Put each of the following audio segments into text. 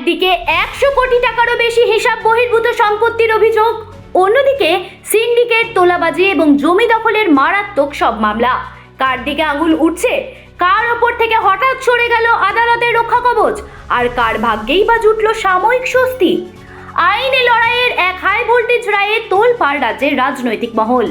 একদিকে 100 কোটি টাকারও বেশি হিসাব বহির্ভূত সম্পত্তির অভিযোগ, অন্যদিকে সিন্ডিকেট, তোলাবাজি এবং জমি দখলের মারাত্মক সব মামলা। কার দিকে আঙুল উঠছে? কার ওপর থেকে হঠাৎ সরে গেল আদালতের রক্ষা কবচ? আর কার ভাগ্যেই বা জুটল সাময়িক স্বস্তি? আইনি লড়াইয়ের এক হাই ভোল্টেজ রায়ে তোলপাড় রাজ্যের রাজনৈতিক মহল।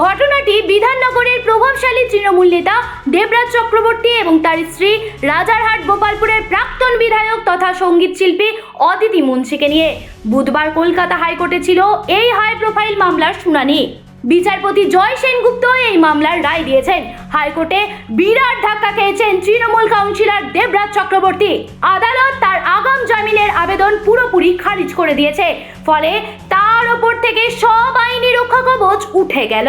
ঘটনাটি বিধাননগরের প্রভাবশালী তৃণমূল নেতা দেবরাজ চক্রবর্তী এবং তার স্ত্রী রাজারহাট গোপালপুরের প্রাক্তন বিধায়ক তথা সঙ্গীত শিল্পী অদিতি মুন্সিকে নিয়ে। বুধবার কলকাতা হাইকোর্টে ছিল এই হাই প্রোফাইল মামলার শুনানি। বিচারপতি জয় সেনগুপ্ত এই মামলার রায় দিয়েছেন। হাইকোর্টে বিরাট ধাক্কা খেয়েছেন তৃণমূল কাউন্সিলর দেবরাজ চক্রবর্তী। আদালত তার আগাম জামিনের আবেদন পুরোপুরি খারিজ করে দিয়েছে, ফলে তার ওপর থেকে সব আইনি রক্ষা কবচ উঠে গেল।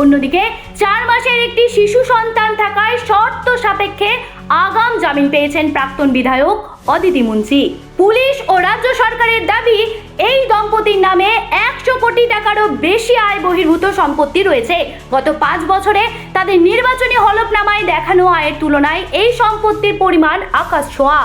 অন্যদিকে 4 মাসের একটি শিশু সন্তান থাকায় শর্ত সাপেক্ষে আগাম জামিন পেয়েছেন প্রাক্তন বিধায়ক অদিতি মুন্সি। পুলিশ ও রাজ্য সরকারের দাবি, এই দম্পতির নামে 100 কোটি টাকারও বেশি আয় বহির্ভূত সম্পত্তি রয়েছে। গত 5 বছরে তাদের নির্বাচনী হলফনামায় দেখানো আয়ের তুলনায় এই সম্পত্তির পরিমাণ আকাশ ছোঁয়া।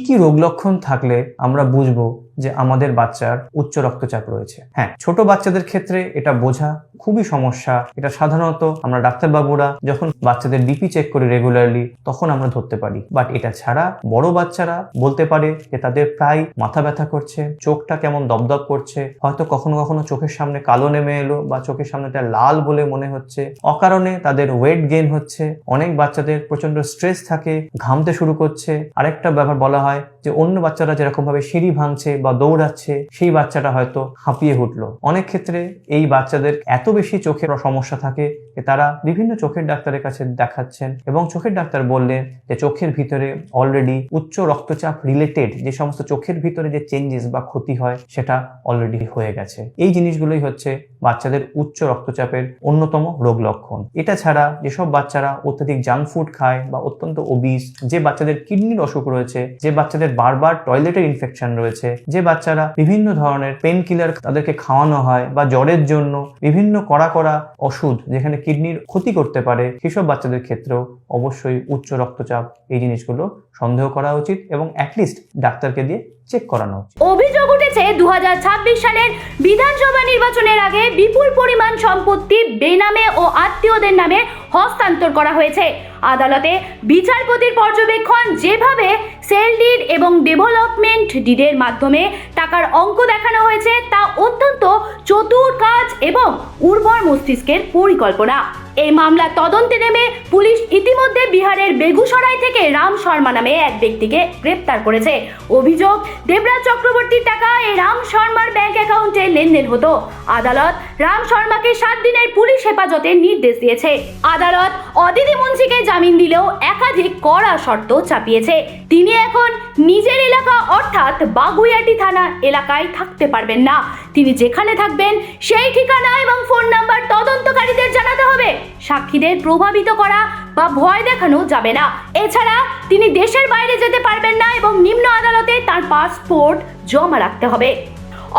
কি রোগ লক্ষণ থাকলে আমরা বুঝবো যে আমাদের বাচ্চার উচ্চ রক্তচাপ রয়েছে? হ্যাঁ, ছোট বাচ্চাদের ক্ষেত্রে এটা বোঝা খুবই সমস্যা। এটা সাধারণত আমরা ডাক্তারবাবুরা যখন বাচ্চাদের বিপি চেক করি রেগুলারলি, তখন আমরা ধরতে পারি। বাট এটা ছাড়া বড় বাচ্চারা বলতে পারে যে তাদের প্রায় মাথা ব্যথা করছে, চোখটা কেমন দপদপ করছে, হয়তো কখনো কখনো চোখের সামনে কালো নেমে এলো বা চোখের সামনেটা লাল বলে মনে হচ্ছে, অকারণে তাদের ওয়েট গেইন হচ্ছে, অনেক বাচ্চাদের প্রচন্ড স্ট্রেস থাকে, ঘামতে শুরু করছে। আরেকটা ব্যাপার বলা হয় যে অন্য বাচ্চারা যেরকম ভাবে সিঁড়ি ভাঙছে বা দৌড়াচ্ছে, সেই বাচ্চাটা হয়তো হাঁপিয়ে উঠলো। অনেক ক্ষেত্রে এই বাচ্চাদের এত বেশি চোখের সমস্যা থাকে যে তারা বিভিন্ন চোখের ডাক্তারের কাছে দেখাচ্ছেন এবং চোখের ডাক্তার বললেন যে চোখের ভিতরে অলরেডি উচ্চ রক্তচাপ রিলেটেড যে সমস্ত চোখের ভিতরে যে চেঞ্জেস বা ক্ষতি হয় সেটা অলরেডি হয়ে গেছে। এই জিনিসগুলোই হচ্ছে বাচ্চাদের উচ্চ রক্তচাপের অন্যতম রোগ লক্ষণ। এটা ছাড়া যেসব বাচ্চারা অত্যাধিক জাঙ্ক ফুড খায় বা অত্যন্ত ওবিস, যে বাচ্চাদের কিডনির অসুখ রয়েছে, যে বাচ্চাদের বারবার টয়লেটের ইনফেকশন রয়েছে, যে বাচ্চারা বিভিন্ন ধরনের পেন কিলার তাদেরকে খাওয়ানো হয় বা জ্বরের জন্য বিভিন্ন কড়া ওষুধ যেখানে কিডনির ক্ষতি করতে পারে, সেসব বাচ্চাদের ক্ষেত্রেও অবশ্যই উচ্চ রক্তচাপ এই জিনিসগুলো সন্দেহ করা উচিত এবং অ্যাটলিস্ট ডাক্তারকে দিয়ে চেক করানো উচিত। অভিযোগ উঠেছে 2026 সালের বিধানসভা নির্বাচনের আগে বিপুল পরিমাণ সম্পত্তি বেনামে ও আত্মীয়দের নামে হস্তান্তর করা হয়েছে। আদালতে বিচারপতির পর্যবেক্ষণ, যেভাবে সেল ডিড এবং ডেভেলপমেন্ট ডিডের মাধ্যমে টাকার অঙ্ক দেখানো হয়েছে তা অত্যন্ত চতুর কাজ এবং উর্বর মস্তিষ্কের পরিকল্পনা। এই মামলা তদন্তে নেমে পুলিশ ইতিমধ্যে বিহারের বেগুসরাই থেকে রাম শর্মা নামে এক ব্যক্তিকে গ্রেপ্তার করেছে। অভিযোগ, দেবরাজ চক্রবর্তীর টাকা এই রাম শর্মার ব্যাংক অ্যাকাউন্টে লেনদেন হতো। আদালত রাম শর্মাকে 7 দিনের পুলিশ হেফাজতের নির্দেশ দিয়েছে। আদালত অদিতি মুন্সিকে জামিন দিলেও একাধিক কড়া শর্ত চাপিয়েছে। তিনি এখন নিজের এলাকা অর্থাৎ বাগুইয়াটি থানা এলাকায় থাকতে পারবেন না। তিনি যেখানে থাকবেন সেই ঠিকানা এবং ফোন নাম্বার তদন্তকারীদের জানাতে হবে। সাক্ষীদের প্রভাবিত করা বা ভয় দেখানো যাবে না। এছাড়া তিনি দেশের বাইরে যেতে পারবেন না এবং নিম্ন আদালতে তার পাসপোর্ট জমা রাখতে হবে।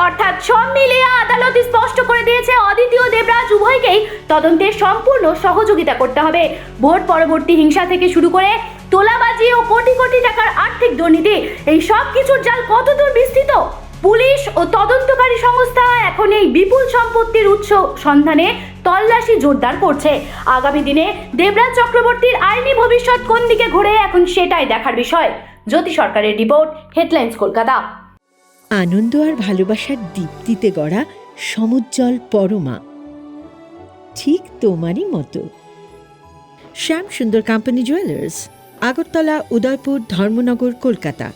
অর্থাৎ সব মিলিয়ে আদালত স্পষ্ট করে দিয়েছে অদিতি ও দেবরাজ উভয়কেই তদন্তের সম্পূর্ণ সহযোগিতা করতে হবে। ভোট পরবর্তী হিংসা থেকে শুরু করে তোলাবাজি ও কোটি কোটি টাকার আর্থিক দুর্নীতি, এই সব কিছুর জাল কতদূর বিস্তৃত? পুলিশ ও তদন্তকারী সংস্থা এখন এই বিপুল সম্পত্তির উৎস সন্ধানে তল্লাশি জোরদার করছে। আগামী দিনে দেবরাজ চক্রবর্তীর আইনি ভবিষ্যৎ কোন দিকে ঘুরে, এখন সেটাই দেখার বিষয়। জ্যোতি সরকারের রিপোর্ট, হেডলাইন্স কলকাতা। আনন্দ আর ভালোবাসার দীপ্তিতে গড়া সমুজ্জ্বল পরমা, ঠিক তোমারই মতো। শ্যাম সুন্দর কোম্পানি জুয়েলার্স, আগরতলা, উদয়পুর, ধর্মনগর, কলকাতা।